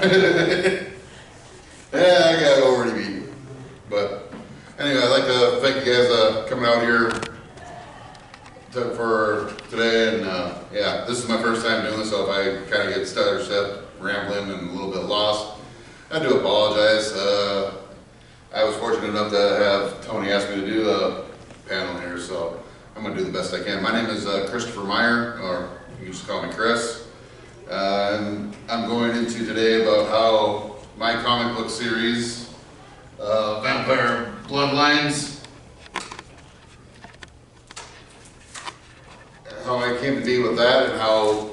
Yeah, I got already beat. But anyway, I'd like to thank you guys coming out here for today. And yeah, this is my first time doing this, so if I kind of get step rambling and a little bit lost, I do apologize. I was fortunate enough to have Tony ask me to do a panel here, so I'm going to do the best I can. My name is Christopher Meyer, or you can just call me Chris. And I'm going into today about how my comic book series, Vampire Bloodlines, how I came to be with that, and how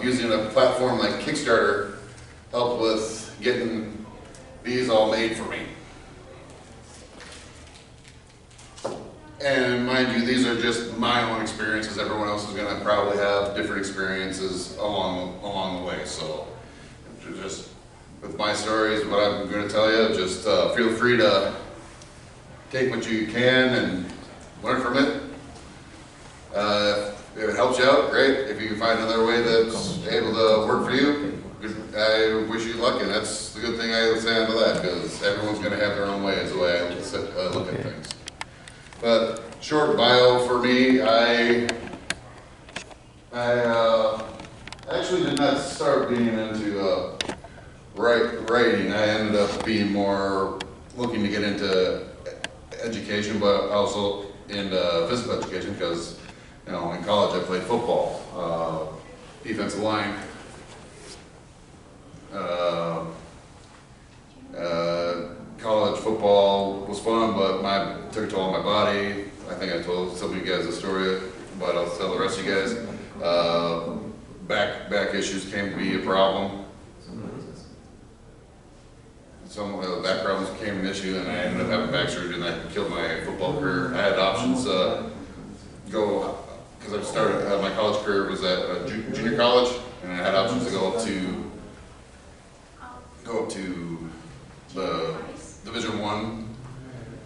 using a platform like Kickstarter helped with getting these all made for me. And mind you, these are just my own experiences. Everyone else is going to probably have different experiences along the way. So just with my stories, what I'm going to tell you, just feel free to take what you can and learn from it. If it helps you out, great. If you can find another way that's able to work for you, I wish you luck. And that's the good thing I would say onto that, because everyone's going to have their own way, is the way I look at things. But short bio for me, I actually did not start being into writing. I ended up being more looking to get into education, but also into physical education, because in college I played football, defensive line. College football was fun, but took a toll on my body. I think I told some of you guys the story, but I'll tell the rest of you guys. Back issues came to be a problem. Some of the back problems became an issue, and I ended up having back surgery, and that killed my football career. I had options go, because I started, my college career was at junior college, and I had options to go up to the Division I,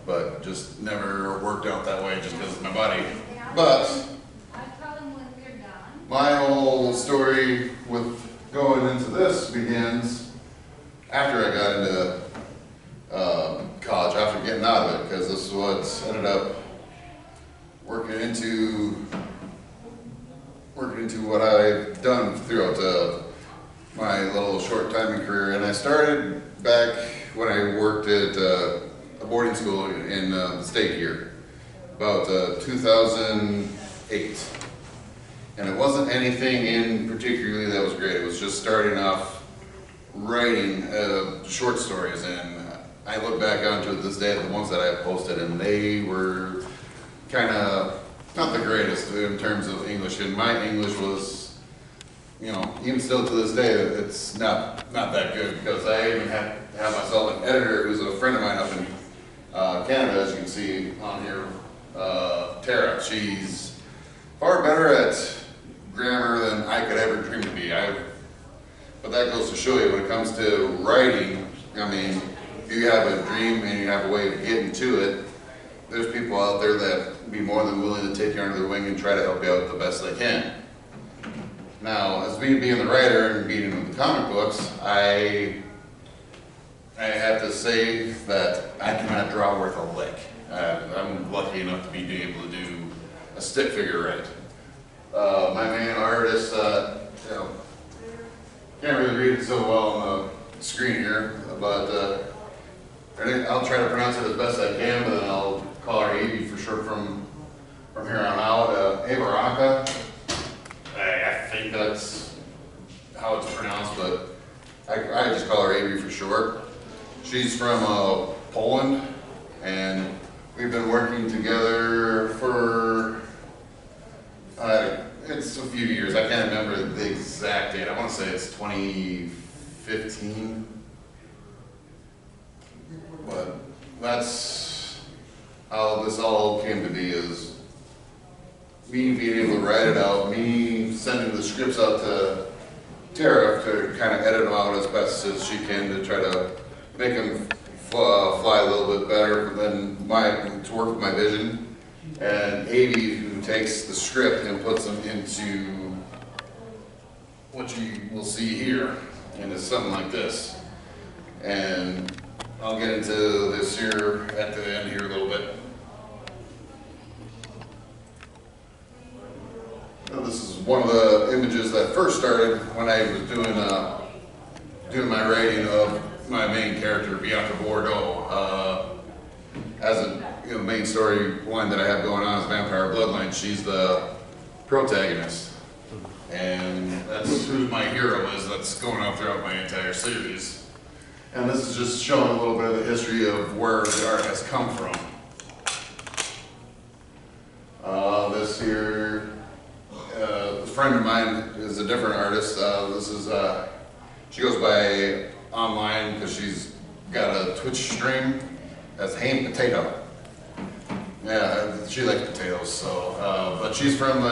but just never worked out that way just because of my body. But my whole story with going into this begins after I got into college, after getting out of it, because this is what ended up working into what I've done throughout my little short time in career. And I started back when I worked at a boarding school in the state here, about 2008. And it wasn't anything in particularly that was great. It was just starting off writing short stories, and I look back onto it this day at the ones that I posted, and they were kind of not the greatest in terms of English. And my English was, even still to this day, it's not that good, because I even have myself an editor who's a friend of mine up in Canada, as you can see on here, Tara. She's far better at grammar than I could ever dream to be. But that goes to show you, when it comes to writing, if you have a dream and you have a way of getting to it, there's people out there that would be more than willing to take you under their wing and try to help you out the best they can. Now, as me being the writer and being in the comic books, I have to say that I cannot draw worth a lick. I'm lucky enough to be able to do a stick figure right. My main artist, can't really read it so well on the screen here, but I'll try to pronounce it as best I can, but then I'll call her Avi for short from here on out. Veronica. I think that's how it's pronounced, but I just call her Avi for short. She's from Poland, and we've been working together for it's a few years. I can't remember the exact date. I want to say it's 2015, but that's how this all came to be, is me being able to write it out, me sending the scripts out to Tara to kind of edit them out as best as she can to try to make them fly a little bit better than to work with my vision. And Avi, who takes the script and puts them into what you will see here. and it's something like this. And I'll get into this here at the end here a little bit. Now, this is one of the images that first started when I was doing my writing of my main character, Bianca Bordeaux. As a main storyline that I have going on is Vampire Bloodline. She's the protagonist, and that's who my hero is. That's going on throughout my entire series. And this is just showing a little bit of the history of where the art has come from. This here, a friend of mine is a different artist. This is she goes by online because she's got a Twitch stream. That's Ham Potato. Yeah, she likes potatoes. So, but she's from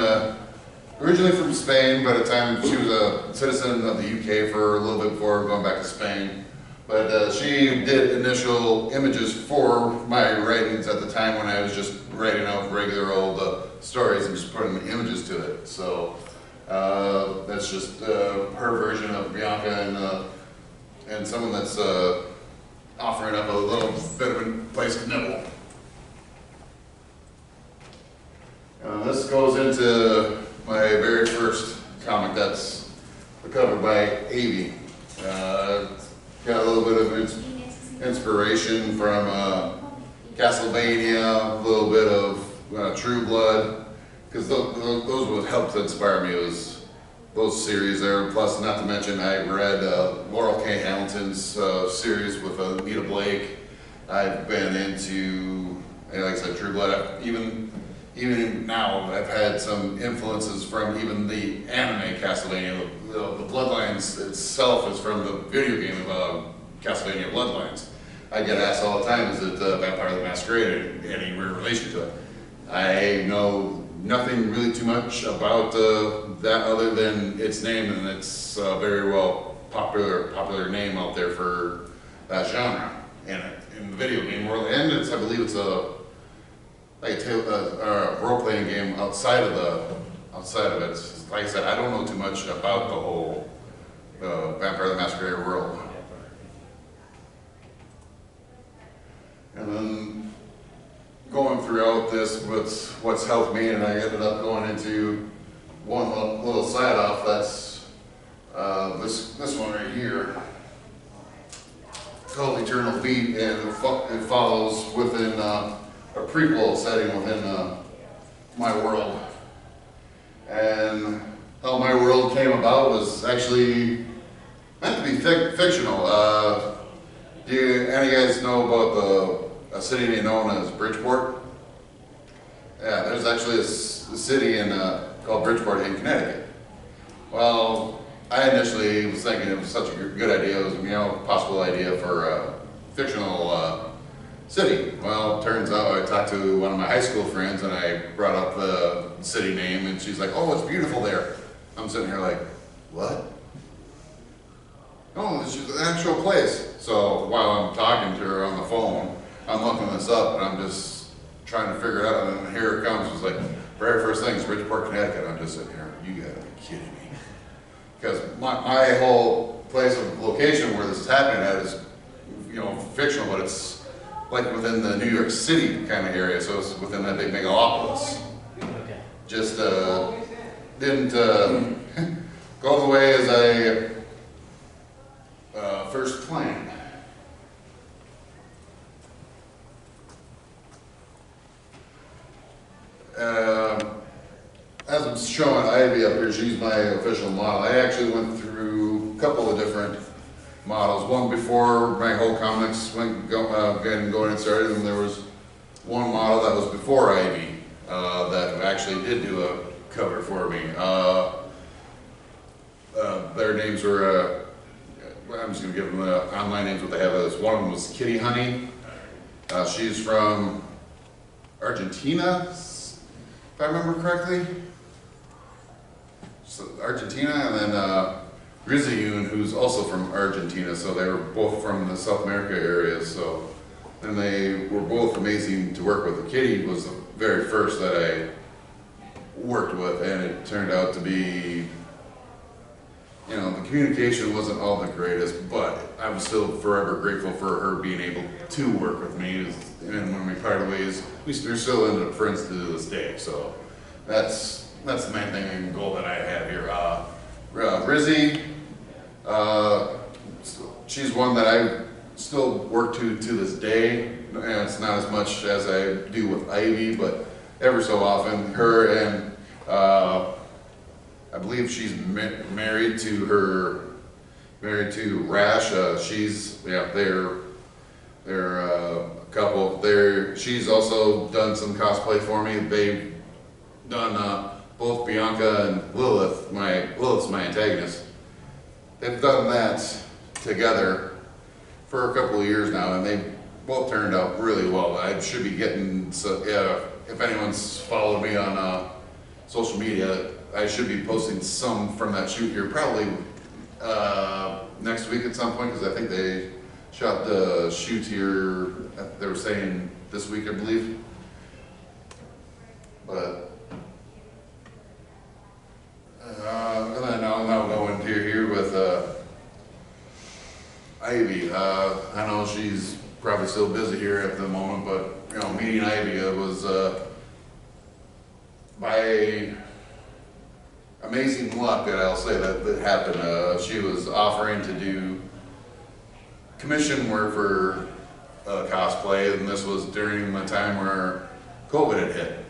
originally from Spain, but at the time she was a citizen of the UK for a little bit before going back to Spain. But she did initial images for my writings at the time when I was just writing out regular old stories and just putting the images to it. So that's just her version of Bianca and someone that's offering up a little bit of a place to nibble. This goes into my very first comic. That's the cover by Avi. Got a little bit of inspiration from Castlevania, a little bit of True Blood, because those would help to inspire me. It was those series there. Plus, not to mention, I read Laurel K. Hamilton's series with Anita Blake. I've been into, like I said, True Blood. Even now, I've had some influences from even the anime Castlevania. The Bloodlines itself is from the video game of Castlevania Bloodlines. I get asked all the time, is it Vampire the Masquerade, any relation to it? I know nothing really too much about that other than its name, and it's a very well popular name out there for that genre in the video game world. And it's, I believe it's a role-playing game outside of it. Like I said, I don't know too much about the whole Vampire the Masquerade world. And then going throughout this, what's helped me, and I ended up going into one little side off. That's this one right here, called Eternal Beat, and it follows within a prequel setting within my world. And how my world came about was actually meant to be fictional. Do any of you guys know about a city known as Bridgeport? Yeah, there's actually a city called Bridgeport in Connecticut. Well, I initially was thinking it was such a good idea. It was a possible idea for a fictional city. Well, turns out I talked to one of my high school friends and I brought up the city name, and she's like, "Oh, it's beautiful there." I'm sitting here like, "What?" "Oh, this is an actual place." So while I'm talking to her on the phone, I'm looking this up and I'm just trying to figure it out, and then here it comes. It's like, very first thing is Bridgeport, Connecticut. I'm just sitting here, you gotta be kidding me. Because my whole place of location where this is happening at is, fictional, but it's like within the New York City kind of area, so it's within that big megalopolis. Okay. Just didn't go the way as I first planned. As I'm showing Ivy up here, she's my official model. I actually went through a couple of different models. One before my whole comics going and started, and there was one model that was before Ivy that actually did do a cover for me. Their names were, I'm just going to give them the online names what they have. One of them was Kitty Honey. She's from Argentina, if I remember correctly. So Argentina, and then Rizayun, who's also from Argentina, so they were both from the South America area. So, and they were both amazing to work with. Kitty was the very first that I worked with, and it turned out to be you know, the communication wasn't all the greatest, but I'm still forever grateful for her being able to work with me. And when we parted ways, we're still ended up friends to this day. So that's the main thing and goal that I have here. Rizzy, she's one that I still work to this day. And it's not as much as I do with Ivy, but ever so often, her and I believe she's married to Rash. They're a couple. She's also done some cosplay for me. They've done both Bianca and Lilith's my antagonist. They've done that together for a couple of years now, and they both turned out really well. I should be getting, if anyone's followed me on social media, I should be posting some from that shoot here probably next week at some point, because I think they shot the shoot here, they were saying this week, I believe. But and then I'll go into here with Ivy. I know she's probably still busy here at the moment, but you know, meeting Ivy was by amazing luck that I'll say that happened. She was offering to do commission work for cosplay, and this was during the time where COVID had hit.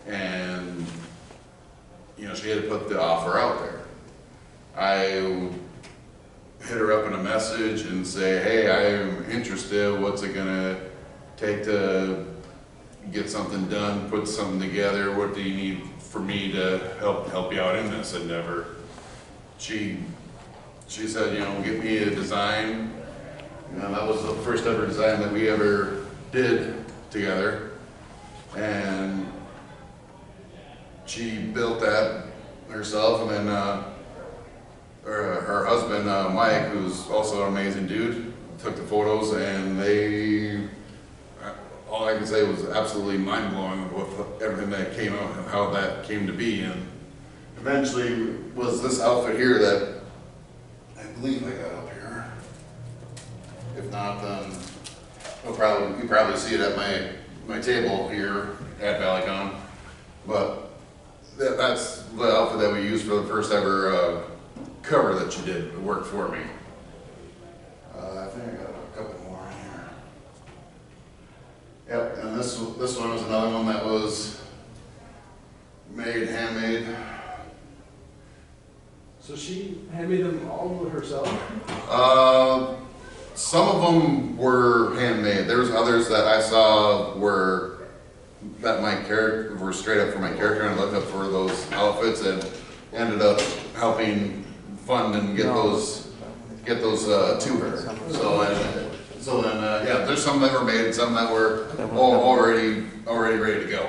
And you know, she had to put the offer out there. I hit her up in a message and say, hey, I am interested. What's it gonna take to get something done, put something together? What do you need for me to help you out in this endeavor? She said, you know, get me a design. You know, that was the first ever design that we ever did together. And she built that herself, and then her husband, Mike, who's also an amazing dude, took the photos, and all I can say was absolutely mind-blowing with everything that came out and how that came to be. And eventually was this outfit here that I believe I got up here. If not, then you probably see it at my table here at ValleyCon. But that's the outfit that we used for the first ever cover that you did. It worked for me. I think I got a couple more in here. Yep, and this one was another one that was handmade. So she handmade them all herself? Some of them were handmade. There's others that I saw were straight up for my character, and I looked up for those outfits and ended up helping fund and get those to her. So then yeah, there's some that were made and some that were already ready to go.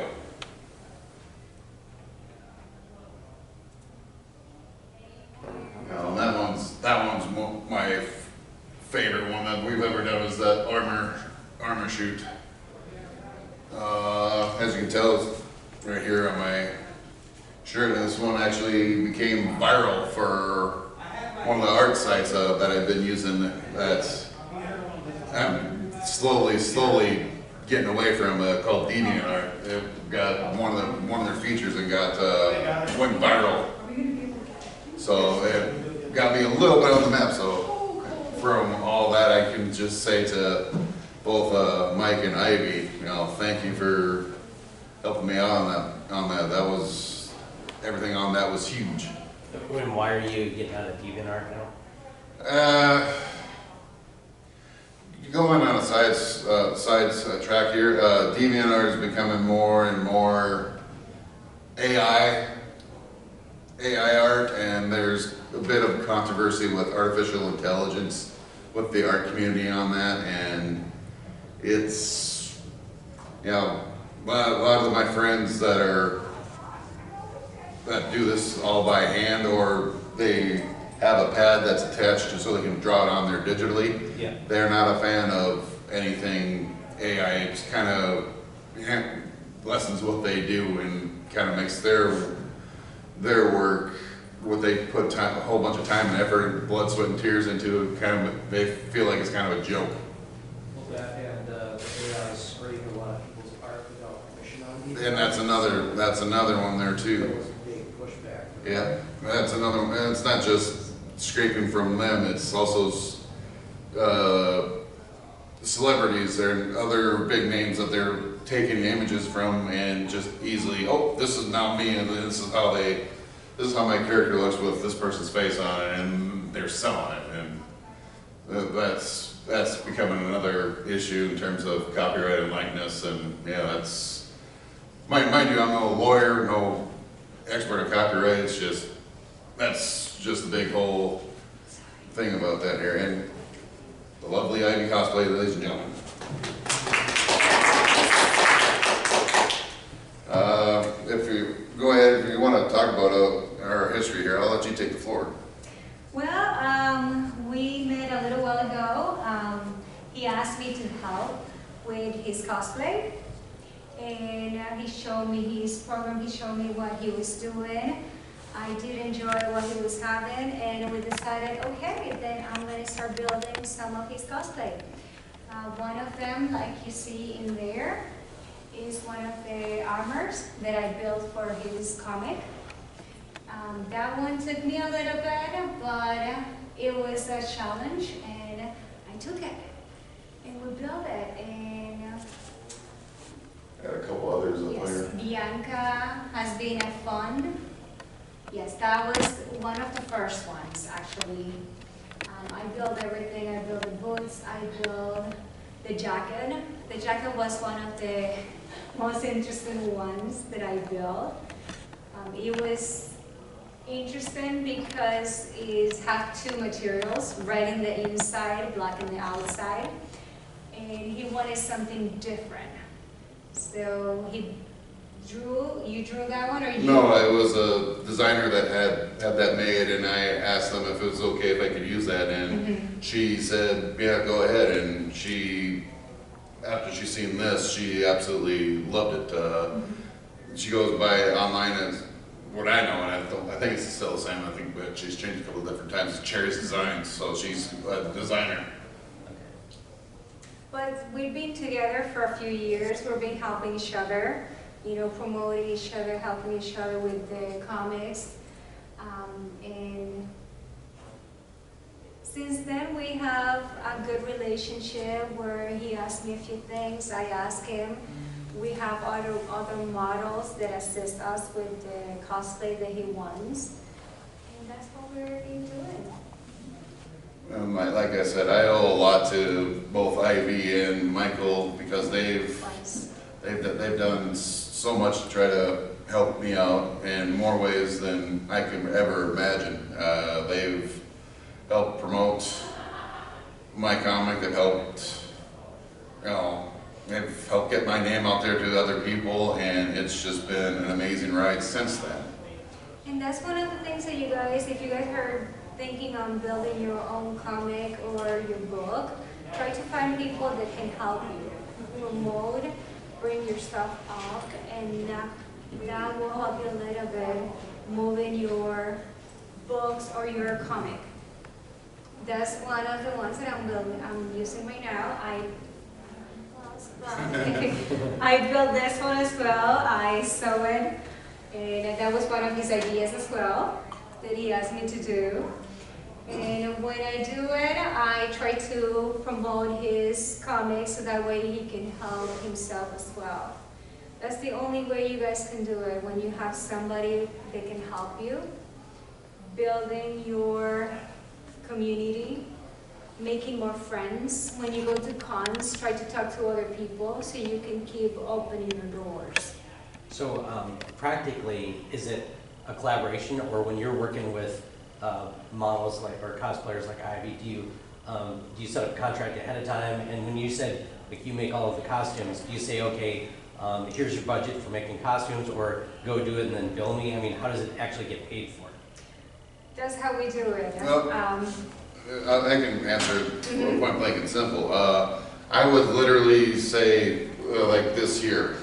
And that one's my favorite one that we've ever done, is that armor shoot. As you can tell, it's right here on my shirt, and this one actually became viral for one of the art sites that I've been using that I'm slowly getting away from, called DeviantArt. It got one of their features and went viral. So it got me a little bit on the map. So from all that, I can just say to both Mike and Ivy, you know, thank you for helping me out on that. That was, everything on that was huge. And why are you getting out of DeviantArt now? Going on a side track here, DeviantArt is becoming more and more AI art, and there's a bit of controversy with artificial intelligence with the art community on that, and it's, you know, a lot of my friends that do this all by hand, or they have a pad that's attached to so they can draw it on there digitally. Yeah. They're not a fan of anything AI. It's kind of lessens what they do and kind of makes their work what they put time, a whole bunch of time and effort and blood, sweat, and tears into, kind of, they feel like it's kind of a joke. Well, that and the AI spraying a lot of people's art without permission on people. And that's another one there That too. was a big pushback. Yeah, that's another one. And it's not just scraping from them, it's also celebrities and other big names that they're taking images from and just easily, oh, this is now me and this is how my character looks with this person's face on it, and they're selling it, and that's becoming another issue in terms of copyright and likeness, and yeah, that's, mind you, I'm no lawyer, no expert on copyright, that's just the big whole thing about that here, and the lovely Ivy Cosplay, ladies and gentlemen. If you go ahead, if you want to talk about our history here, I'll let you take the floor. Well, we met a little while ago. He asked me to help with his cosplay, and he showed me his program, he showed me what he was doing. I did enjoy what he was having, and we decided, okay, then I'm going to start building some of his cosplay. One of them, like you see in there, is one of the armors that I built for his comic. That one took me a little bit, but it was a challenge, and I took it, and we built it, and Got a couple others up yes, there. Bianca has been a fun. Yes, that was one of the first ones, actually. I built everything. I built the boots. I built the jacket. The jacket was one of the most interesting ones that I built. It was interesting because it had two materials, red in the inside, black in the outside. And he wanted something different. So you drew that one, or you? No, it was a designer that had that made, and I asked them if it was okay if I could use that, and she said, yeah, go ahead, and after she seen this, she absolutely loved it. She goes by online as what I know, and I think it's still the same, I think, but she's changed a couple of different times. Cherry's Designs, so she's a designer. But we've been together for a few years. We've been helping each other, promoting each other, helping each other with the comics. And since then, we have a good relationship where he asks me a few things, I ask him. We have other models that assist us with the cosplay that he wants. And that's what we're been doing. Like I said, I owe a lot to both Ivy and Michael because they've done so much to try to help me out in more ways than I could ever imagine. They've helped promote my comic. They've helped, they've helped get my name out there to other people, and it's just been an amazing ride since then. And that's one of the things that if you guys are thinking on building your own comic or your book, try to find people that can help you promote, bring your stuff up, and that will help you a little bit moving your books or your comic. That's one of the ones that I'm using right now. I built this one as well. I sew it, and that was one of his ideas as well that he asked me to do. And when I do it, I try to promote his comics so that way he can help himself as well. That's the only way you guys can do it, when you have somebody that can help you, building your community, making more friends. When you go to cons, try to talk to other people so you can keep opening your doors. So practically, is it a collaboration, or when you're working with models or cosplayers like Ivy, do you set up a contract ahead of time? And when you said you make all of the costumes, do you say, okay, here's your budget for making costumes, or go do it and then bill me? I mean, how does it actually get paid for? That's how we do it. Well, I can answer point blank and simple. I would literally say, like this year,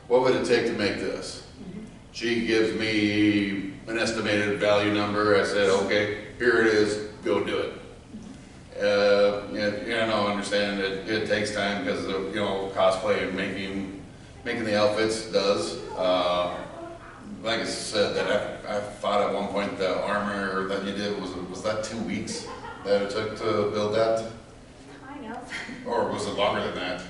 what would it take to make this? She gives me an estimated value number. I said, okay, here it is, go do it. I understand it takes time because of, cosplay and making the outfits does. Like I said, that I thought at one point the armor that you did, was that 2 weeks that it took to build that? Kind of. Or was it longer than that?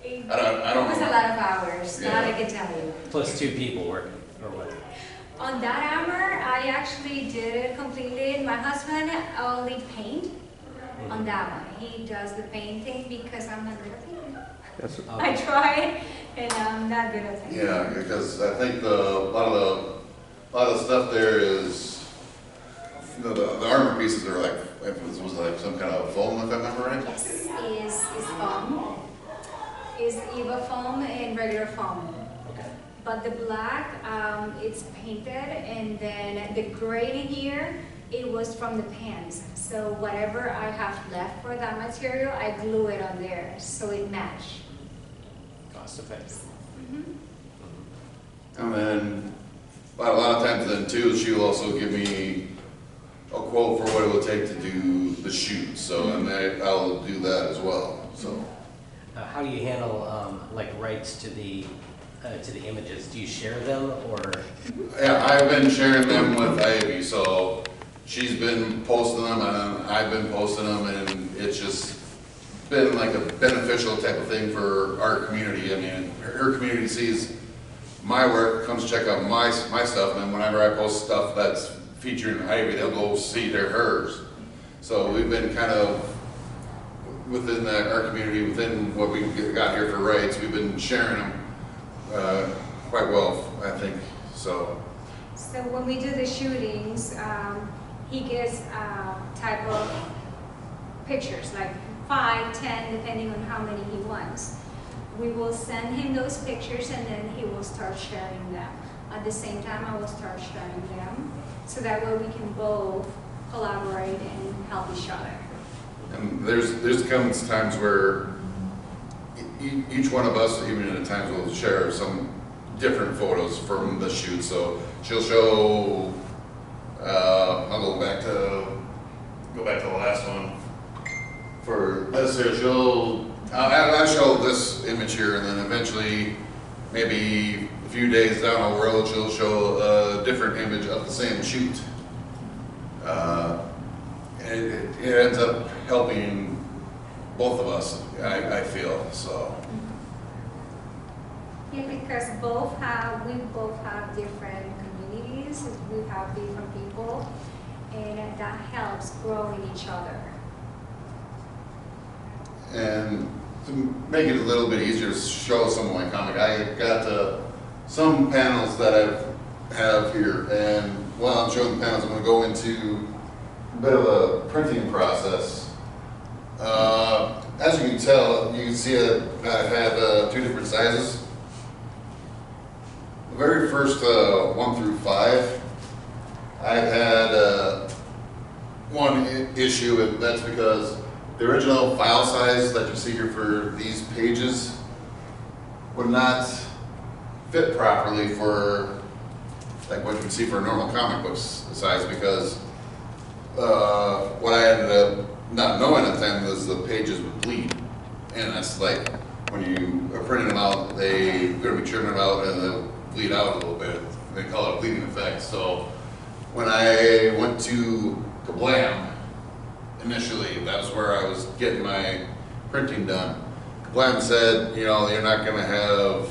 It I don't was know. a lot of hours, Yeah. that I can tell you. Plus 2 people working, or what? On that armor, I actually did it completely. My husband only paint on that one. He does the painting because I'm not good at painting. I tried, and I'm not good at painting. Yeah, because I think a lot of the stuff there is, the armor pieces are like, it was like some kind of foam, if I remember right? Yes, is foam. Is Eva foam and regular foam. Okay. But the black, it's painted, and then the gray in here, it was from the pants. So whatever I have left for that material, I glue it on there, so it match. Cost effective. And then, a lot of times then too, she'll also give me a quote for what it would take to do the shoot. So, and I'll do that as well, so. How do you handle like rights to the images? Do you share them, or? Yeah, I've been sharing them with Ivy, so she's been posting them and I've been posting them, and it's just been like a beneficial type of thing for our community. I mean, her community sees my work, comes check out my stuff, and then whenever I post stuff that's featuring Ivy, they'll go see hers. So we've been kind of within our community, within what we got here for rights, we've been sharing them quite well, I think. So when we do the shootings, he gets type of pictures, like 5, 10, depending on how many he wants. We will send him those pictures, and then he will start sharing them. At the same time, I will start sharing them, so that way we can both collaborate and help each other. and there's comes times where each one of us, even at times, will share some different photos from the shoot. So she'll show. I'll go back to the last one. For this here, I'll show this image here, and then eventually, maybe a few days down the road, she'll show a different image of the same shoot. And it ends up helping both of us, I feel, so. Yeah, because we both have different communities, we have different people, and that helps growing each other. And to make it a little bit easier to show some of my comic, I got some panels that I have here, and while I'm showing the panels, I'm going to go into a bit of a printing process. As you can tell, you can see that I have 2 different sizes. The very first 1 through 5, I've had one issue, and that's because the original file size that you see here for these pages would not fit properly for like what you see for a normal comic book size, because what I ended up not knowing at the time was the pages would bleed, and that's like when you are printing them out, they're going to be trimming them out and they'll bleed out a little bit. They call it a bleeding effect. So when I went to Kablam, initially, that was where I was getting my printing done. Kablam said, you're not going to have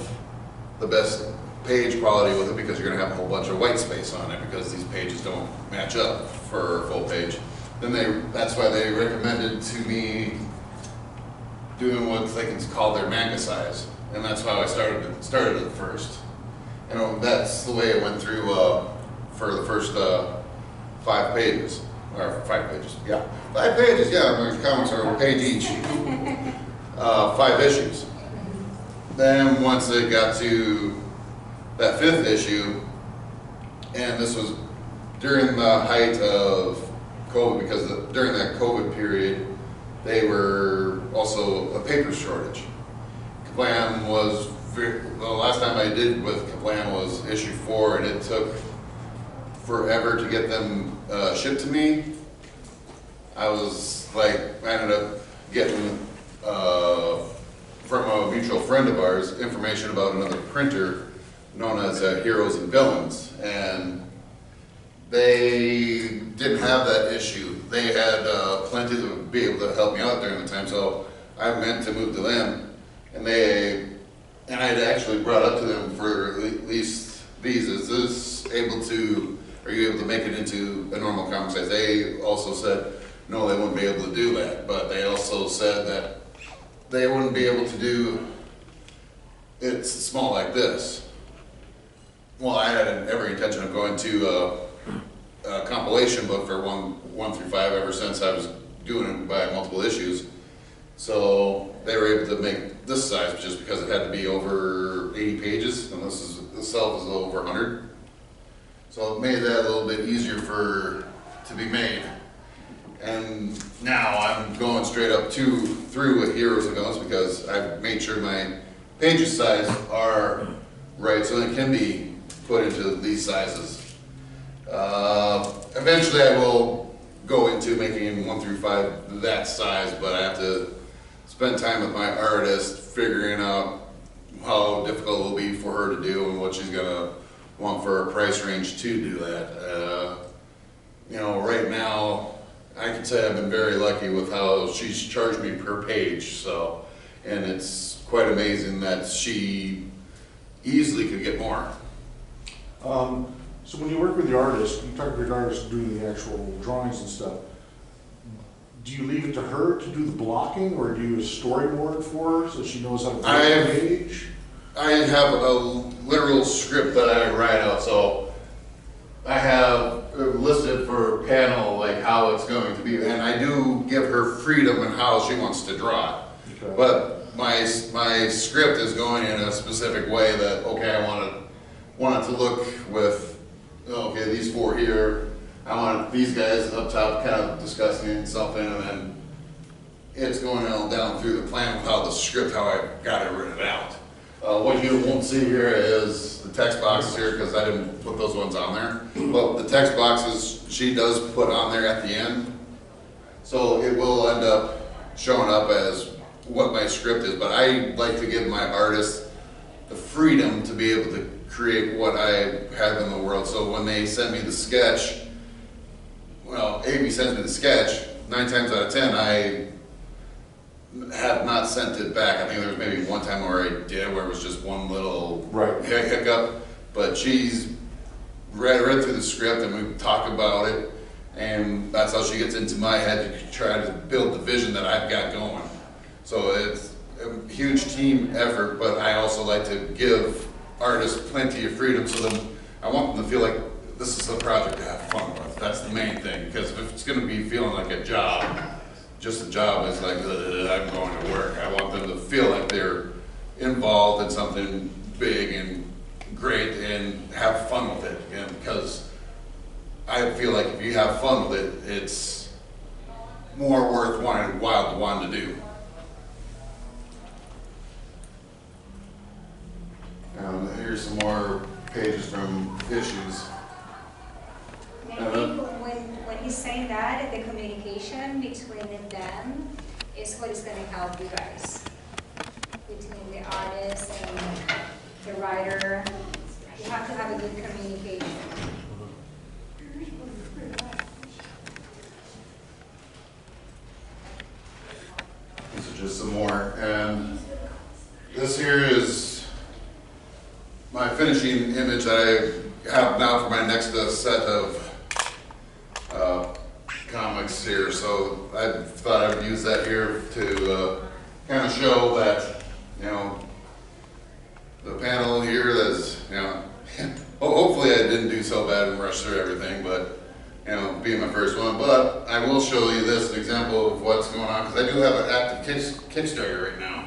the best page quality with it because you're going to have a whole bunch of white space on it because these pages don't match up for a full page. Then that's why they recommended to me doing what they can call their manga size, and that's how I started it first. That's the way it went through for the first 5 pages. Or 5 pages, yeah. 5 pages, yeah, my comics are a page each. 5 issues. Then once it got to that 5th issue, and this was during the height of COVID, because during that COVID period, they were also a paper shortage. Kablam the last time I did with Kablam was issue 4, and it took forever to get them shipped to me. I ended up getting from a mutual friend of ours information about another printer known as Heroes and Villains, and they didn't have that issue. They had plenty to be able to help me out during the time, so I meant to move to them, and I had actually brought up to them for at least these, are you able to make it into a normal comic size? They also said, no, they wouldn't be able to do that, but they also said that they wouldn't be able to do it small like this. Well, I had every intention of going to a compilation book for 1 through 5 ever since I was doing it by multiple issues. So they were able to make this size just because it had to be over 80 pages, and this itself is over 100. So it made that a little bit easier to be made. And now I'm going straight up through with Heroes and Villains because I've made sure my pages size are right so it can be put into these sizes. Eventually I will go into making 1 through 5 that size, but I have to spend time with my artist figuring out how difficult it will be for her to do and what she's gonna want for a price range to do that. Right now I can say I've been very lucky with how she's charged me per page, and it's quite amazing that she easily could get more. So when you work with the artist, you talk with the artist doing the actual drawings and stuff, do you leave it to her to do the blocking, or do you use a storyboard for her so she knows how to draw the page? I have a literal script that I write out, so I have listed for panel like how it's going to be, and I do give her freedom in how she wants to draw it. Okay. But my script is going in a specific way that, okay, I want it to look with, okay, these 4 here, I want these guys up top kind of discussing something, and then it's going all down through the plan of how I got it written out. What you won't see here is the text boxes here because I didn't put those ones on there. But the text boxes she does put on there at the end. So it will end up showing up as what my script is. But I like to give my artist the freedom to be able to create what I have in the world. So when they send me the sketch, Amy sends me the sketch, 9 times out of 10 I have not sent it back. I think there was maybe one time where I did, where it was just one little hiccup, but she's read through the script and we talk about it, and that's how she gets into my head to try to build the vision that I've got going. So it's a huge team effort, but I also like to give artists plenty of freedom, so that I want them to feel like this is a project to have fun with. That's the main thing, because if it's going to be feeling like a job, just a job is like, I'm going to work. I want them to feel like they're involved in something big and great and have fun with it. And because I feel like if you have fun with it, it's more worthwhile to want to do. Here's some more pages from issues. Maybe when he's saying that, the communication between them is what is going to help you guys. Between the artist and the writer, you have to have a good communication. These are just some more, and this here is my finishing image that I have now for my next set of comics here. So I thought I would use that here to kind of show that, the panel here that's, hopefully I didn't do so bad and rush through everything, but, being my first one. But I will show you this, an example of what's going on, because I do have an active Kickstarter right now.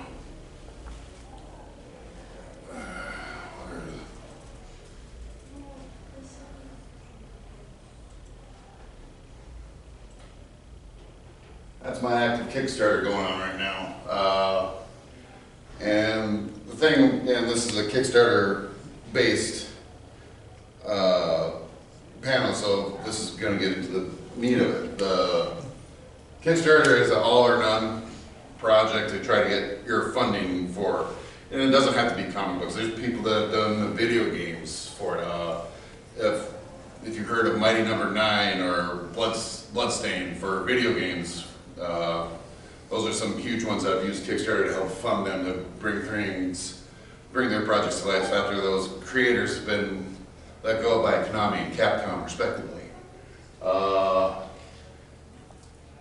That's my active Kickstarter going on right now. And the thing, this is a Kickstarter based panel, so Kickstarter is an all or none project to try to get your funding for, and it doesn't have to be comic books. There's people that have done the video games for it. If you've heard of Mighty Number 9 or Bloodstain for video games, those are some huge ones that have used Kickstarter to help fund them to bring their projects to life after those creators have been let go by Konami and Capcom respectively.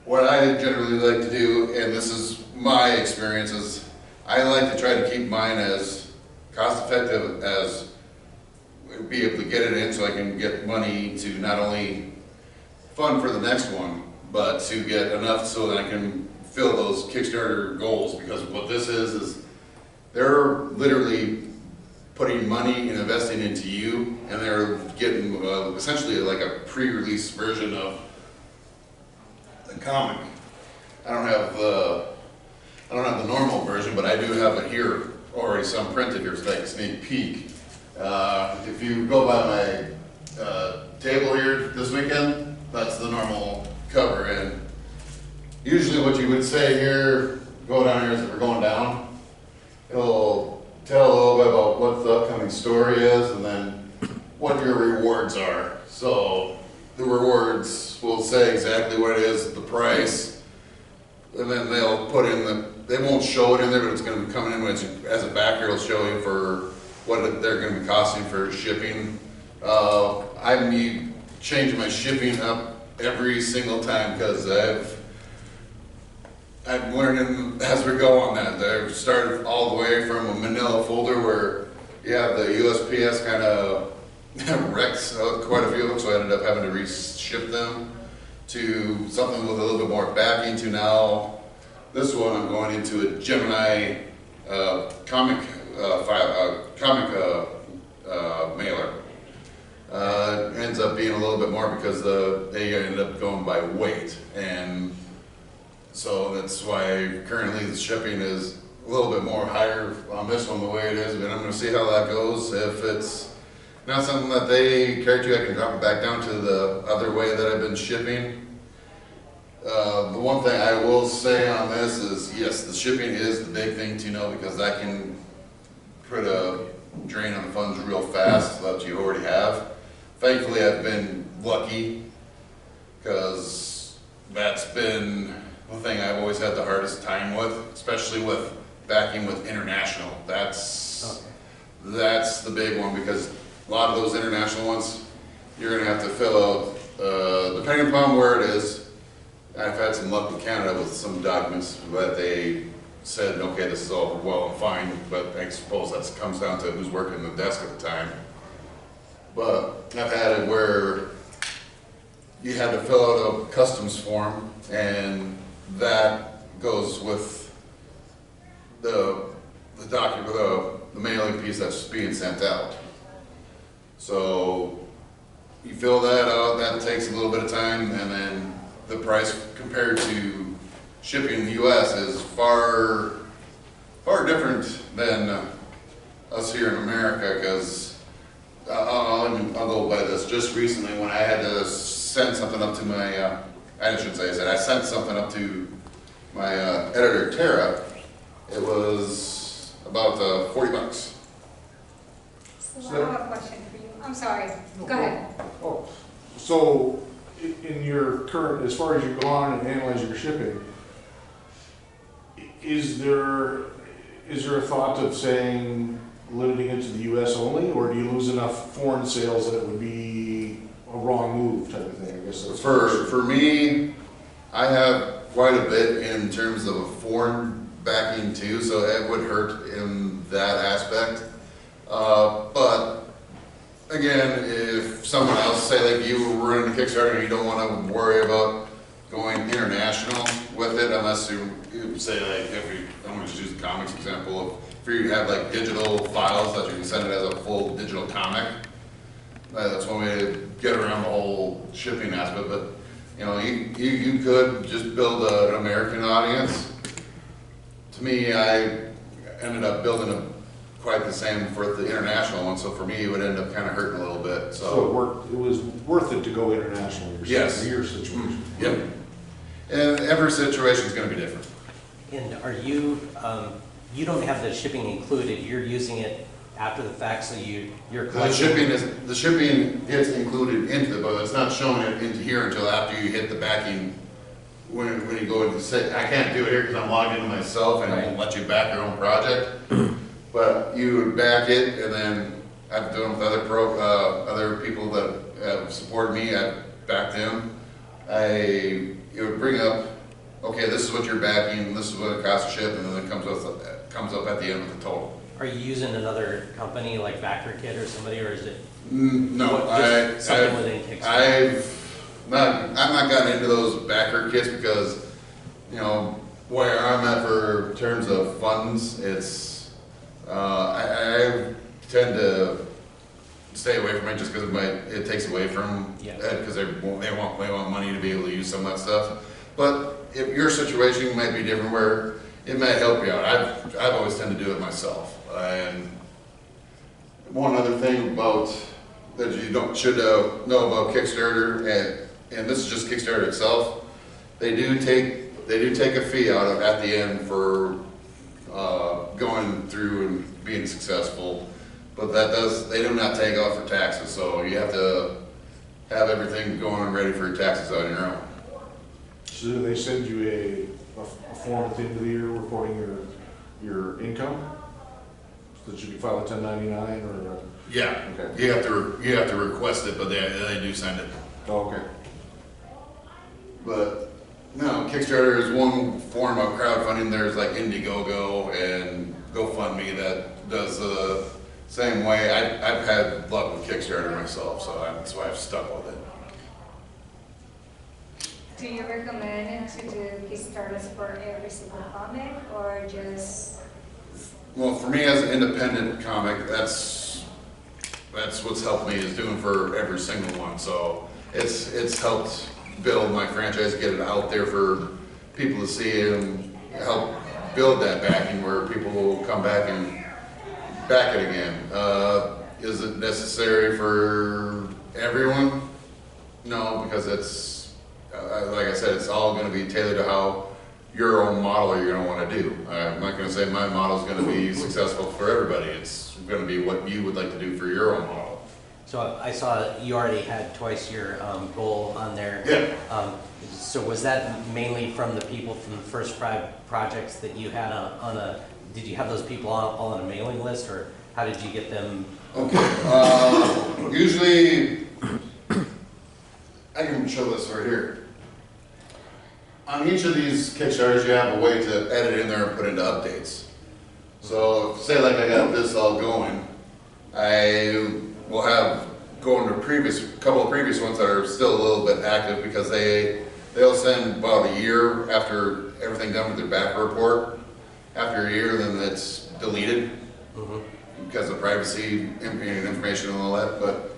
What I generally like to do, and this is my experience, is I like to try to keep mine as cost effective as be able to get it in so I can get money to not only fund for the next one, but to get enough so that I can fill those Kickstarter goals, because what this is they're literally putting money and investing into you, and they're getting essentially like a pre-release version of the comic. I don't have the normal version, but I do have it here already, some printed here, so like a sneak peek. If you go by my table here this weekend, that's the normal cover, and usually what you would say here, go down here as if we're going down, it'll tell a little bit about what the upcoming story is and then what your rewards are. So the rewards will say exactly what it is, the price, and then they'll put in they won't show it in there, but it's going to be coming in when it's, as a backer, it'll show you for what they're going to be costing for shipping. I'm changing my shipping up every single time because I'm learning as we go on that. I've started all the way from a manila folder where you have the USPS kind of wrecks quite a few of them, so I ended up having to reship them, to something with a little bit more backing, to now this one I'm going into a Gemini comic mailer. Ends up being a little bit more because they end up going by weight, and so that's why currently the shipping is a little bit more higher on this one the way it is, but I'm going to see how that goes. If it's not something that they care to, I can drop it back down to the other way that I've been shipping. The one thing I will say on this is, yes, the shipping is the big thing to know, because that can put a drain on the funds real fast that you already have. Thankfully, I've been lucky, because that's been the thing I've always had the hardest time with, especially with backing with international. That's the big one, because a lot of those international ones, you're going to have to fill out, depending upon where it is. I've had some luck in Canada with some documents that they said, okay, this is all well and fine, but I suppose that comes down to who's working the desk at the time. But I've had it where you had to fill out a customs form, and that goes with the document, the mailing piece that's being sent out. So you fill that out, that takes a little bit of time, and then the price compared to shipping in the US is far different than us here in America, because I'll go by this. Just recently, when I had to send something up to my, I shouldn't say I said, I sent something up to my editor, Tara, it was about $40. So I have a question for you. I'm sorry. Go ahead. Oh, so in your current, as far as you go on and analyze your shipping, is there a thought of saying limiting it to the U.S. only, or do you lose enough foreign sales that it would be a wrong move type of thing? I guess that's for me, I have quite a bit in terms of a foreign backing too, so it would hurt in that aspect. But again, if someone else, say like you were running a Kickstarter and you don't want to worry about going international with it, unless you say like, I'm going to just use the comics example, if you have like digital files that you can send it as a full digital comic, that's one way to get around the whole shipping aspect. But you know, you could just build an American audience. To me, I ended up building quite the same for the international one, so for me it would end up kind of hurting a little bit. So it was worth it to go international. Yes. In your situation. Yep. And every situation is going to be different. And are you, you don't have the shipping included, you're using it after the fact, so you're collecting? The shipping gets included into the, but it's not showing it into here until after you hit the backing. When you go into say, I can't do it here because I'm logged into myself and it won't let you back your own project. But you would back it, and then I've done with other people that have supported me. I've backed them. It would bring up, okay, this is what you're backing, this is what it costs to ship, and then it comes up at the end of the total. Are you using another company like BackerKit or somebody, or is it? No, something within Kickstarter? I've not gotten into those backer kits because, you know, where I'm at for terms of funds, it's, I tend to stay away from it just because it takes away from Yeah. that, because they want money to be able to use some of that stuff. But if your situation might be different where it might help you out. I've always tend to do it myself. And one other thing about that you should know about Kickstarter, and this is just Kickstarter itself, they do take a fee out of at the end for going through and being successful, but they do not take off for taxes, so you have to have everything going and ready for your taxes on your own. So do they send you a form at the end of the year reporting your income? So that you can file a 1099 or? Yeah, Okay. you have to request it, but they do send it. Oh, okay. But no, Kickstarter is one form of crowdfunding. There's like Indiegogo and GoFundMe that does the same way. I've had luck with Kickstarter myself, so that's why I've stuck with it. Do you recommend to do Kickstarters for every single comic, or just? Well, for me as an independent comic, that's what's helped me is doing for every single one. So it's helped build my franchise, get it out there for people to see, and help build that backing where people will come back and back it again. Is it necessary for everyone? No, because it's like I said, it's all going to be tailored to how your own model you're going to want to do. I'm not going to say my model is going to be successful for everybody. It's going to be what you would like to do for your own model. So I saw you already had twice your goal on there. Yeah. So was that mainly from the people from the first 5 projects that you had on a, did you have those people all on a mailing list, or how did you get them? Okay. Usually, I can show this right here. On each of these Kickstarters, you have a way to edit in there and put into updates. So, say like I got this all going, I will have going to a couple of previous ones that are still a little bit active because they'll send about a year after everything done with their back report. After a year, then it's deleted because of privacy and information and all that. But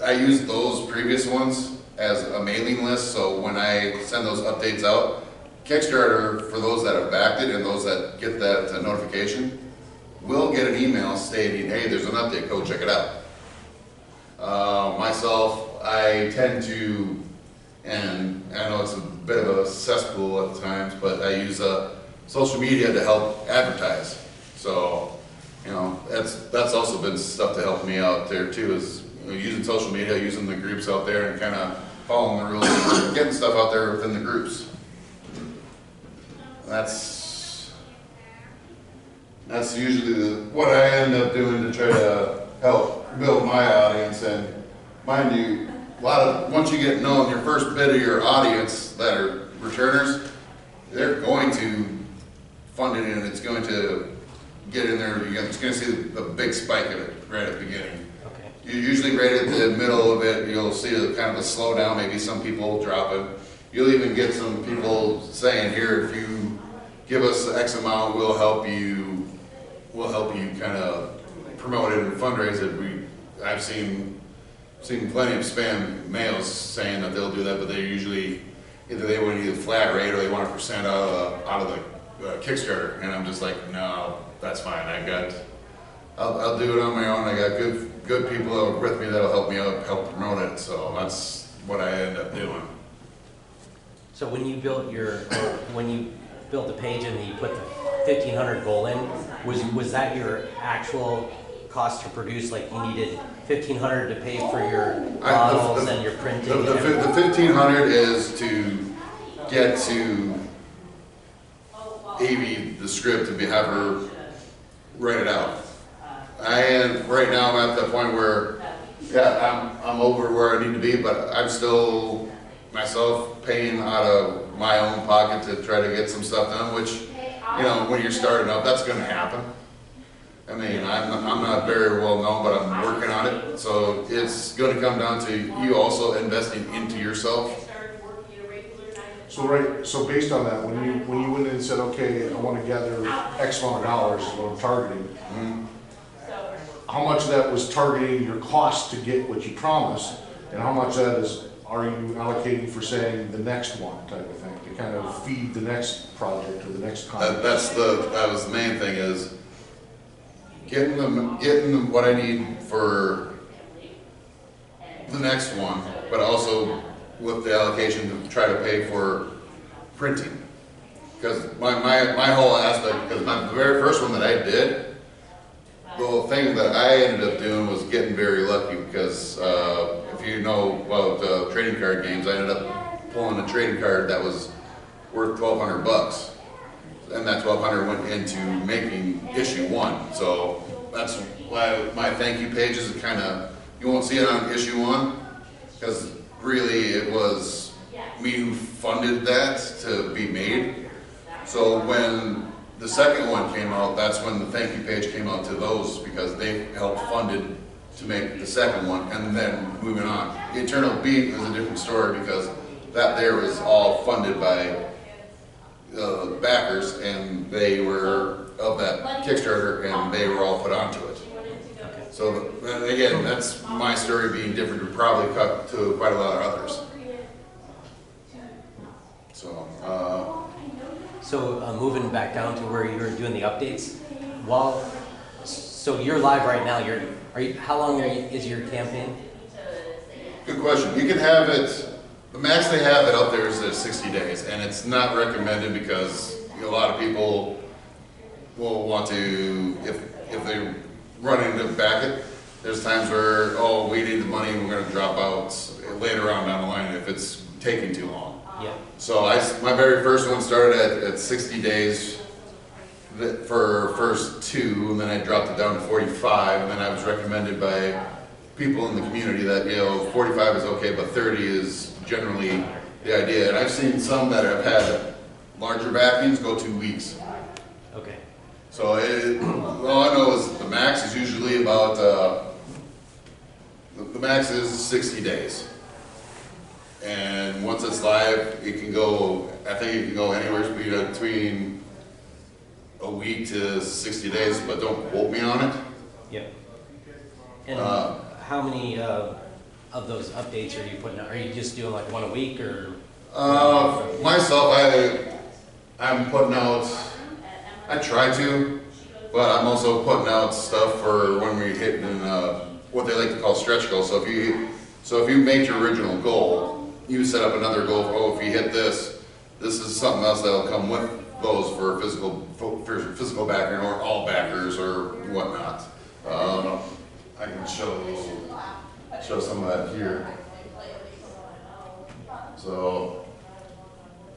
I use those previous ones as a mailing list, so when I send those updates out, Kickstarter, for those that have backed it and those that get that notification, will get an email stating, hey, there's an update, go check it out. Myself, I tend to, and I know it's a bit of a cesspool at times, but I use social media to help advertise. So, you know, that's also been stuff to help me out there too, is using social media, using the groups out there, and kind of following the rules, and getting stuff out there within the groups. That's usually what I end up doing to try to help build my audience. And mind you, once you get known, your first bit of your audience that are returners, they're going to fund it, and it's going to get in there. You're just going to see a big spike of it right at the beginning. Usually right at the middle of it, you'll see kind of a slowdown, maybe some people drop it. You'll even get some people saying, here, if you give us X amount, we'll help you kind of promote it and fundraise it. I've seen plenty of spam mails saying that they'll do that, but they usually, either they want either flat rate or they want a percent out of the Kickstarter. And I'm just like, no, that's fine. I'll do it on my own. I got good people with me that'll help me out, help promote it. So that's what I end up doing. So when you built when you built the page and you put the 1,500 goal in, was that your actual cost to produce? Like you needed 1,500 to pay for your models and your printing? The 1,500 is to get to Avie the script and have her write it out. Right now I'm at the point where, yeah, I'm over where I need to be, but I'm still myself paying out of my own pocket to try to get some stuff done, which, you know, when you're starting up, that's going to happen. I mean, I'm not very well known, but I'm working on it. So it's going to come down to you also investing into yourself. So based on that, when you went in and said, okay, I want to gather X amount of dollars is what I'm targeting, how much of that was targeting your cost to get what you promised, and how much of that are you allocating for saying the next one type of thing, to kind of feed the next project or the next contract? That was the main thing, is getting them what I need for the next one, but also with the allocation to try to pay for printing. Because my whole aspect, because my very first one that I did, the thing that I ended up doing was getting very lucky, because if you know about trading card games, I ended up pulling a trading card that was worth $1,200, and that $1,200 went into making issue 1. So that's why my thank you page is kind of, you won't see it on issue 1, because really it was me who funded that to be made. So when the second one came out, that's when the thank you page came out to those, because they helped funded to make the second one, and then moving on. The Eternal Beat is a different story, because that there was all funded by backers, and they were of that Kickstarter, and they were all put onto it. So again, that's my story being different, to probably cut to quite a lot of others. So moving back down to where you were doing the updates, so you're live right now. How long is your campaign? Good question. You can have it. The max they have it out there is 60 days, and it's not recommended because a lot of people will want to, if they run into back it. There's times where, oh, we need the money and we're going to drop out later on down the line if it's taking too long. Yeah. So my very first one started at 60 days for first 2, and then I dropped it down to 45, and then I was recommended by people in the community that, 45 is okay, but 30 is generally the idea. And I've seen some that have had larger backings go 2 weeks. Okay. So all I know is the max is usually about, the max is 60 days. And once it's live, it can go, I think it can go anywhere between a week to 60 days, but don't quote me on it. Yep. And how many of those updates are you putting out? Are you just doing like one a week, or? Myself, I'm putting out, I try to, but I'm also putting out stuff for when we hit in what they like to call stretch goals. So if you make your original goal, you set up another goal for, oh, if you hit this is something else that'll come with those for physical backer or all backers or whatnot. I can show some of that here. So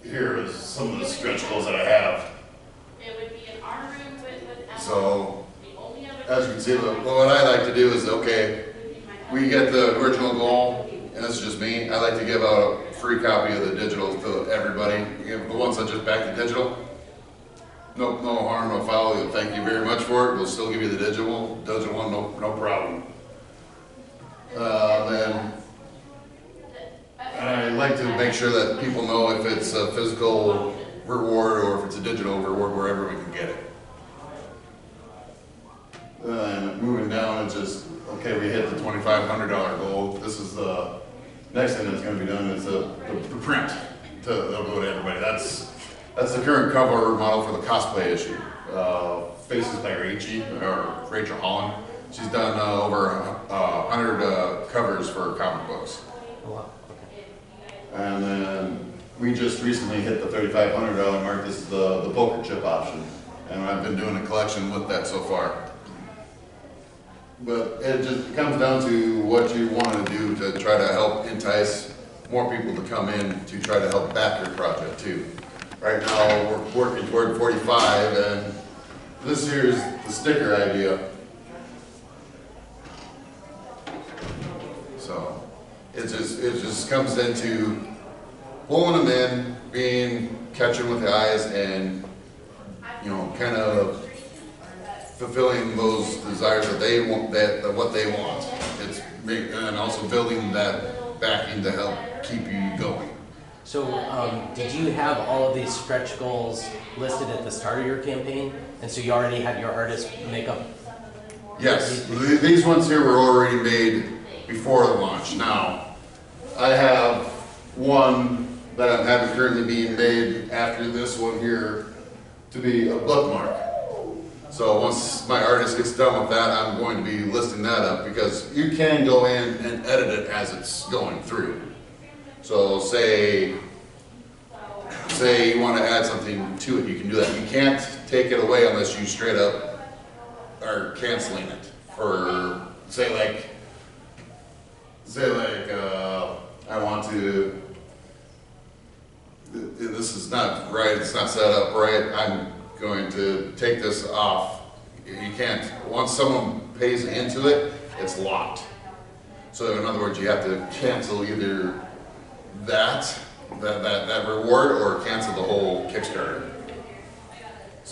here is some of the stretch goals that I have. So as you can see, what I like to do is, okay, we get the original goal, and this is just me. I like to give out a free copy of the digital to everybody. The ones that just back the digital, no harm, no foul. Thank you very much for it. We'll still give you the digital one, no problem. Then I like to make sure that people know if it's a physical reward or if it's a digital reward, wherever we can get it. And moving down, it's just, okay, we hit the $2,500 goal. This is the next thing that's going to be done is the print. They'll go to everybody. That's the current cover model for the Cosplay issue. Faces by Rachel Holland. She's done over 100 covers for comic books. Oh, wow. Okay. And then we just recently hit the $3,500 mark. This is the poker chip option, and I've been doing a collection with that so far. But it just comes down to what you want to do to try to help entice more people to come in to try to help back your project too. Right now, we're working toward 45, and this here's the sticker idea. So it just comes into pulling them in, catching with the eyes, and kind of fulfilling those desires that they want, that what they want. And also building that backing to help keep you going. So did you have all of these stretch goals listed at the start of your campaign? And so you already had your artist make up? Yes, these ones here were already made before the launch. Now, I have one that I'm having currently being made after this one here to be a bookmark. So once my artist gets done with that, I'm going to be listing that up, because you can go in and edit it as it's going through. So say you want to add something to it, you can do that. You can't take it away unless you straight up are canceling it for, say like I want to, this is not right, it's not set up right, I'm going to take this off. You can't, once someone pays into it, it's locked. So in other words, you have to cancel either that reward or cancel the whole Kickstarter.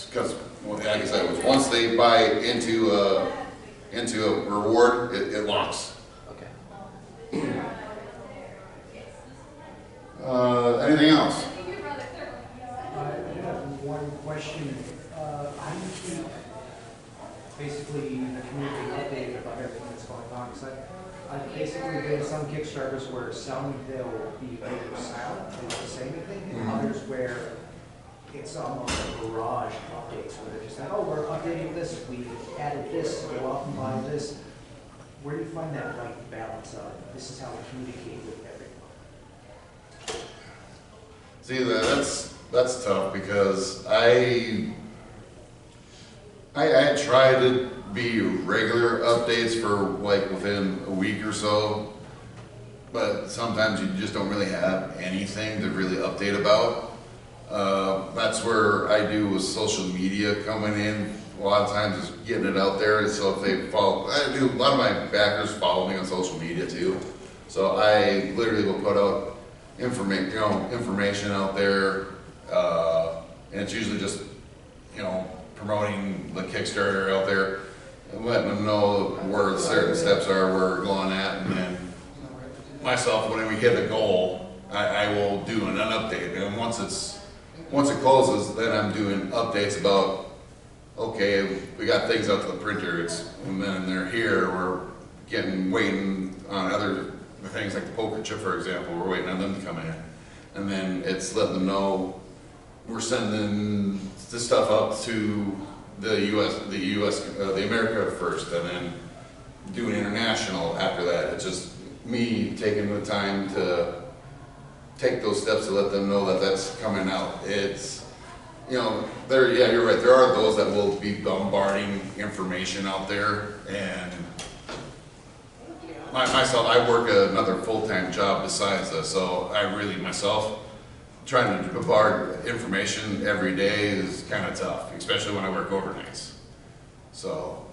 Because, like I said, once they buy into a reward, it locks. Okay. Anything else? I have one question. How do you keep basically the community updated about everything that's going on? Because I've basically been in some Kickstarters where some they'll be very silent, they won't say anything, and others where it's almost a barrage of updates where they're just like, oh, we're updating this, we added this, go out and buy this. Where do you find that right balance of this is how we communicate with everyone? See, that's tough, because I try to be regular updates for like within a week or so, but sometimes you just don't really have anything to really update about. That's where I do with social media coming in. A lot of times is getting it out there. So if they follow, I do, a lot of my backers follow me on social media too. So I literally will put out information out there, and it's usually just, promoting the Kickstarter out there and letting them know where certain steps are, where we're going at, and then myself, when we hit a goal, I will do an update. And once it closes, then I'm doing updates about, okay, we got things out to the printer, and then they're here, we're waiting on other things like the poker chip, for example, we're waiting on them to come in. And then it's letting them know we're sending this stuff up to the America first, and then doing international after that. It's just me taking the time to take those steps to let them know that that's coming out. It's, you're right, there are those that will be bombarding information out there, and myself, I work another full-time job besides this, so I really, myself, trying to bombard information every day is kind of tough, especially when I work overnights. So.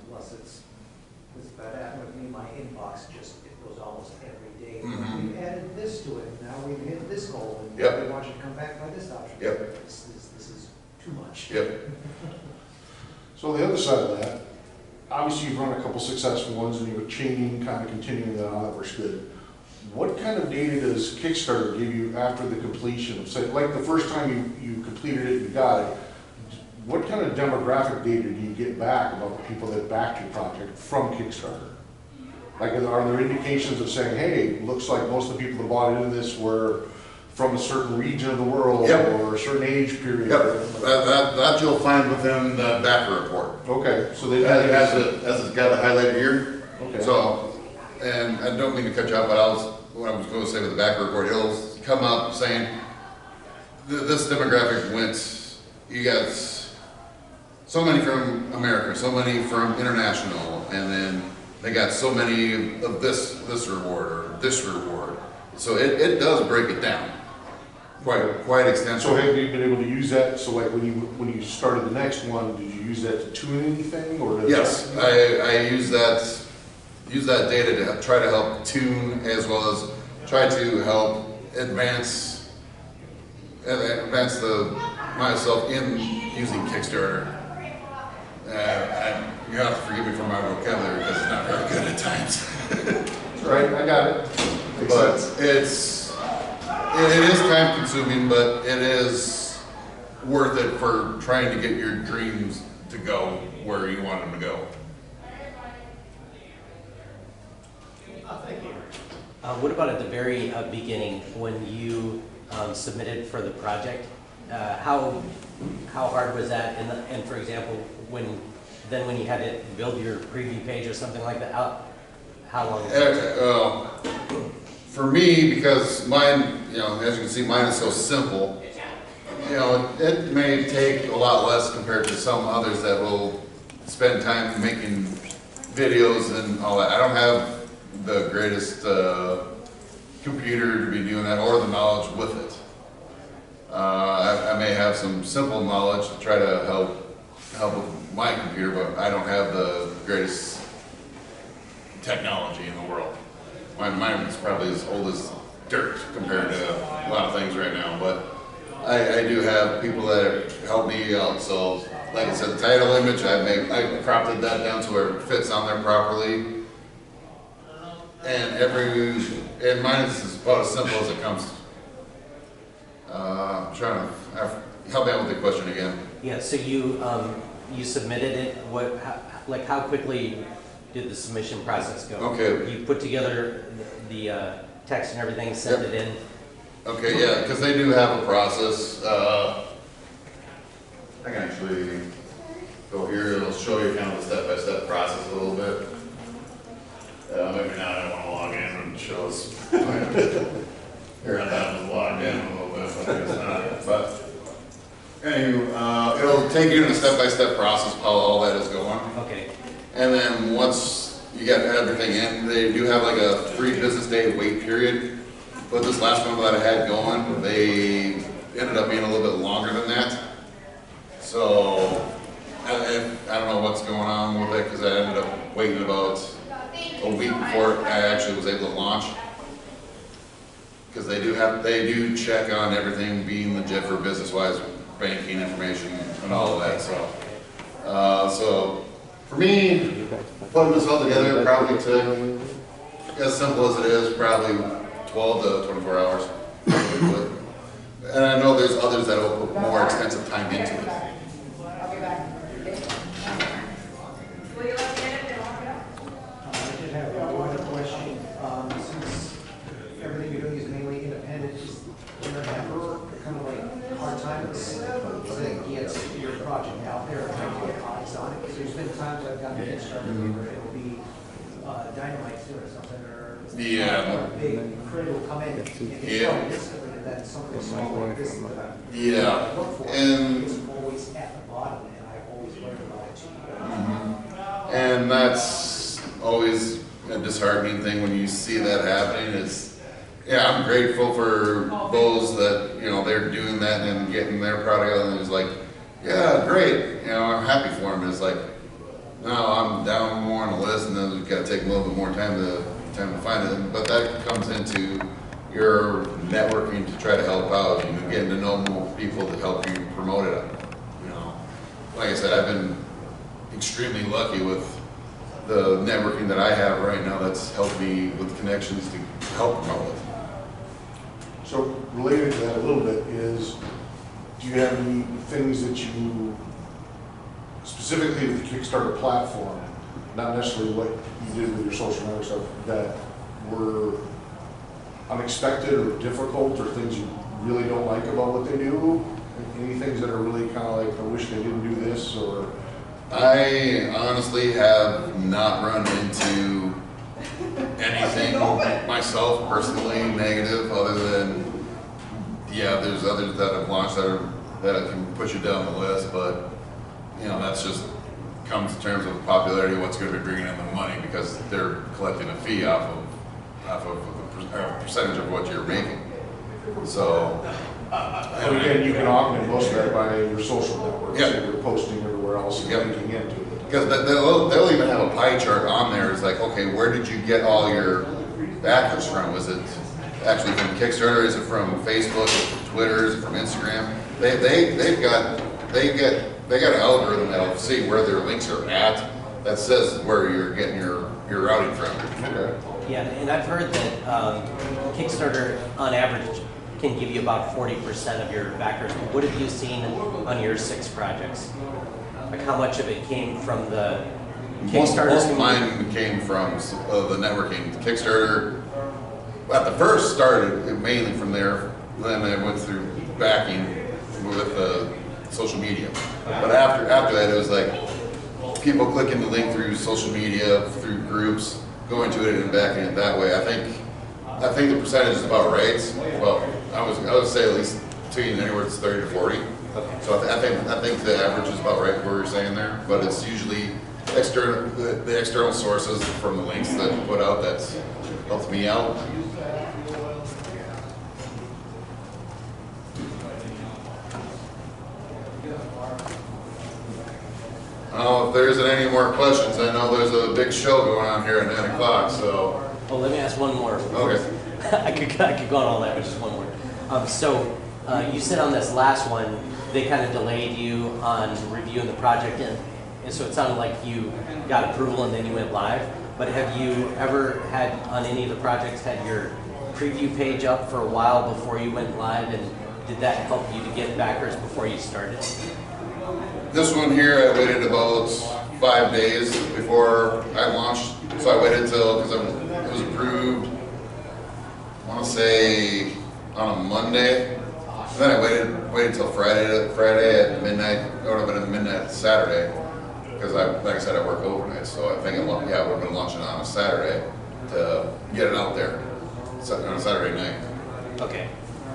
Plus it's bad happening with me, my inbox it goes almost every day. Mm-hmm. We've added this to it, now we've hit this goal, and Yep. we want you to come back by this option. Yep. This is too much. Yep. So the other side of that, obviously you've run a couple successful ones and you're chaining, kind of continuing that on, that works good. What kind of data does Kickstarter give you after the completion of, say, like the first time you completed it, you got it, what kind of demographic data do you get back about the people that backed your project from Kickstarter? Like, are there indications of saying, hey, looks like most of the people that bought into this were from a certain region of the world, Yep. or a certain age period? Yep, that you'll find within the backer report. Okay, so they As it's got it highlighted here. Okay. So, and I don't mean to cut you off, but what I was going to say with the backer report, it'll come up saying, this demographic went, you got so many from America, so many from international, and then they got so many of this reward or this reward. So it does break it down quite extensively. So have you been able to use that, so like when you started the next one, did you use that to tune anything, or? Yes, I use that data to try to help tune, as well as try to help advance myself in using Kickstarter. You have to forgive me for my vocabulary because it's not very good at times. Right, I got it. Makes But sense. it is time consuming, but it is worth it for trying to get your dreams to go where you want them to go. What about at the very beginning, when you submitted for the project? How hard was that? And for example, when you had to build your preview page or something like that, how long? For me, because mine, as you can see, mine is so simple. It may take a lot less compared to some others that will spend time making videos and all that. I don't have the greatest computer to be doing that, or the knowledge with it. I may have some simple knowledge to try to help with my computer, but I don't have the greatest technology in the world. Mine is probably as old as dirt compared to a lot of things right now, but I do have people that help me out. So, like I said, the title image, I cropped that down to where it fits on there properly. And mine is about as simple as it comes. I'm trying to help me out with the question again. Yeah, so you submitted it. How quickly did the submission process go? Okay. You put together the text and everything, sent it in. Okay, yeah, because they do have a process. I can actually go here. It'll show you kind of the step-by-step process a little bit. Maybe not. I don't want to log in and it shows. Here I have to log in a little bit, but it's not. But anyway, it'll take you in a step-by-step process how all that is going. Okay. And then once you get everything in, they do have like a 3 business day wait period. But this last one that I had going, they ended up being a little bit longer than that. So I don't know what's going on with it, because I ended up waiting about a week before I actually was able to launch. Because they do check on everything being legit for business-wise, banking information and all of that. So for me, putting this all together probably took, as simple as it is, probably 12 to 24 hours. And I know there's others that will put more extensive time into it. I did have one other question. Since everything you're doing is mainly independent, is there ever kind of like hard times that gets your project out there and trying to get eyes on it? Because there's been times I've gotten Kickstarter where it'll be dynamite or something, or Yeah. a big critter will come in and get started instantly, and then something small like this that I Yeah. look for And is always at the bottom, and I always learn about it. And that's always a disheartening thing when you see that happening. I'm grateful for those that, they're doing that and getting their product out, and it's like, yeah, great, I'm happy for them. It's like, no, I'm down more on the list, and then we've got to take a little bit more time to find it. But that comes into your networking to try to help out, and getting to know more people to help you promote it. Like I said, I've been extremely lucky with the networking that I have right now that's helped me with connections to help promote it. So related to that a little bit is, do you have any things that you, specifically with the Kickstarter platform, not necessarily what you did with your social network stuff, that were unexpected or difficult, or things you really don't like about what they do? Any things that are really kind of like, I wish they didn't do this, or? I honestly have not run into anything myself personally negative, other than Yeah, there's others that have launched that can push you down the list, but, you know, that's just comes in terms of popularity, what's gonna be bringing in the money, because they're collecting a fee off of a percentage of what you're making. So, And again, you can augment most of that by your social networks, Yeah. and you're posting everywhere else and Yep. linking into it. because they'll even have a pie chart on there, it's like, okay, where did you get all your backers from? Was it actually from Kickstarter, is it from Facebook, is it from Twitter, is it from Instagram? They've got an algorithm that'll see where their links are at, that says where you're getting your routing from. Okay. Yeah, and I've heard that Kickstarter, on average, can give you about 40% of your backers. What have you seen on your 6 projects? Like how much of it came from the Kickstarter? Most of mine came from the networking. Kickstarter, at the first started mainly from there, then I went through backing with social media. But after that, it was like people clicking the link through social media, through groups, going to it and backing it that way. I think the percentage is about right. Well, I would say at least between anywhere it's 30 to 40. Okay. So I think the average is about right where you're saying there, but it's usually the external sources from the links that you put out that's helped me out. Oh, if there isn't any more questions, I know there's a big show going on here at 9 o'clock, so. Oh, let me ask one more. Okay. I could go on all that, but just one more. You said on this last one, they kind of delayed you on reviewing the project, and so it sounded like you got approval and then you went live. But have you ever had, on any of the projects, had your preview page up for a while before you went live, and did that help you to get backers before you started? This one here, I waited about 5 days before I launched, so I waited till, because it was approved, I want to say on a Monday. Then I waited till Friday at midnight. It would have been at midnight Saturday, because like I said, I work overnight, so I think I would have been launching on a Saturday to get it out there on a Saturday night. Okay.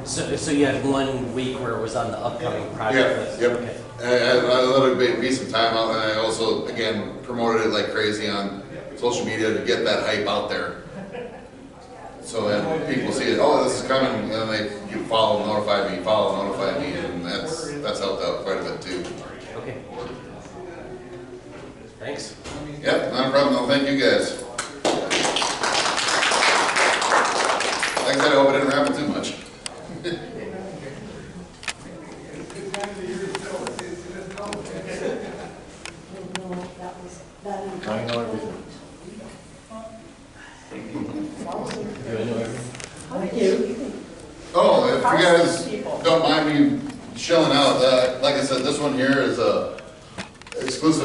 So you had 1 week where it was on the upcoming project list? Yep. Okay. I let it be some time out, and I also, again, promoted it like crazy on social media to get that hype out there. So then people see it, oh, this is coming, and then you follow, notify me, and that's helped out quite a bit too. Okay. Thanks. Yep, not a problem, no, thank you guys. Like I said, I hope it didn't happen too much. I know everything. Do I know everything? Oh, if you guys don't mind me shilling out, like I said, this one here is a exclusive